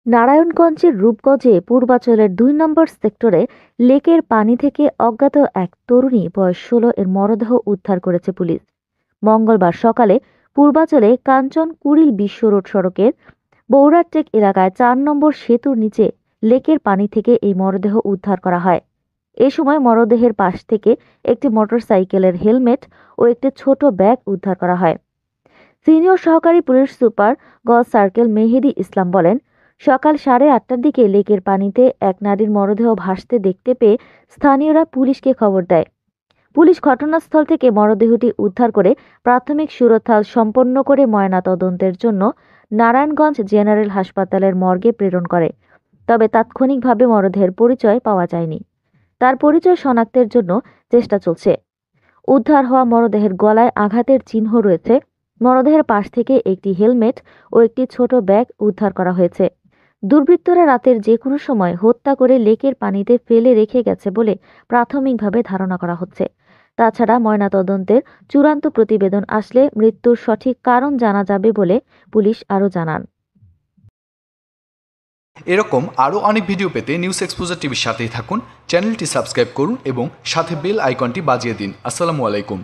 নারায়ণগঞ্জের রূপগঞ্জে পূর্বাঞ্চলের ২ নম্বর সেক্টরে লেকের পানি থেকে অজ্ঞাত এক তরুণী বয়স ১৬ এর মরদেহ উদ্ধার করেছে পুলিশ। মঙ্গলবার সকালে পূর্বাঞ্চলে কাঞ্চন কুড়িল বিশ্ব রোড সড়কের বৌরাটেক এলাকায় ৪ নম্বর সেতুর নিচে লেকের পানি থেকে এই মরদেহ উদ্ধার করা হয়। এ সময় মরদেহের পাশ থেকে একটি মোটরসাইকেলের হেলমেট ও একটি ছোট ব্যাগ উদ্ধার করা হয়। সিনিয়র সহকারী পুলিশ সুপার গ সার্কেল মেহেদী ইসলাম বলেন, সকাল 8:30টার দিকে লেকের পানিতে এক নারীর মরদেহ ভাসতে দেখতে পেয়ে স্থানীয়রা পুলিশকে খবর দেয়। পুলিশ ঘটনাস্থল থেকে মরদেহটি উদ্ধার করে প্রাথমিক সুরতহাল সম্পন্ন করে ময়নাতদন্তের জন্য নারায়ণগঞ্জ জেনারেল হাসপাতালের মর্গে প্রেরণ করে। তবে তাৎক্ষণিকভাবে মরদেহের পরিচয় পাওয়া যায়নি। তার পরিচয় শনাক্তের জন্য চেষ্টা চলছে। উদ্ধার হওয়া মরদেহের গলায় আঘাতের চিহ্ন রয়েছে। মরদেহের পাশ থেকে একটি হেলমেট ও একটি ছোট ব্যাগ উদ্ধার করা হয়েছে। দুর্বৃত্তরা রাতের যে কোনো সময় হত্যা করে লেকের পানিতে ফেলে রেখে গেছে বলে প্রাথমিকভাবে ধারণা করা হচ্ছে। তাছাড়া ময়নাতদন্তের চূড়ান্ত প্রতিবেদন আসলে মৃত্যুর সঠিক কারণ জানা যাবে বলে পুলিশ আরও জানান। এরকম আরও অনেক ভিডিও পেতে নিউজ এক্সপোজার টিভির সাথেই থাকুন। চ্যানেলটি সাবস্ক্রাইব করুন এবং সাথে বেল আইকনটি বাজিয়ে দিন। আসসালামু আলাইকুম।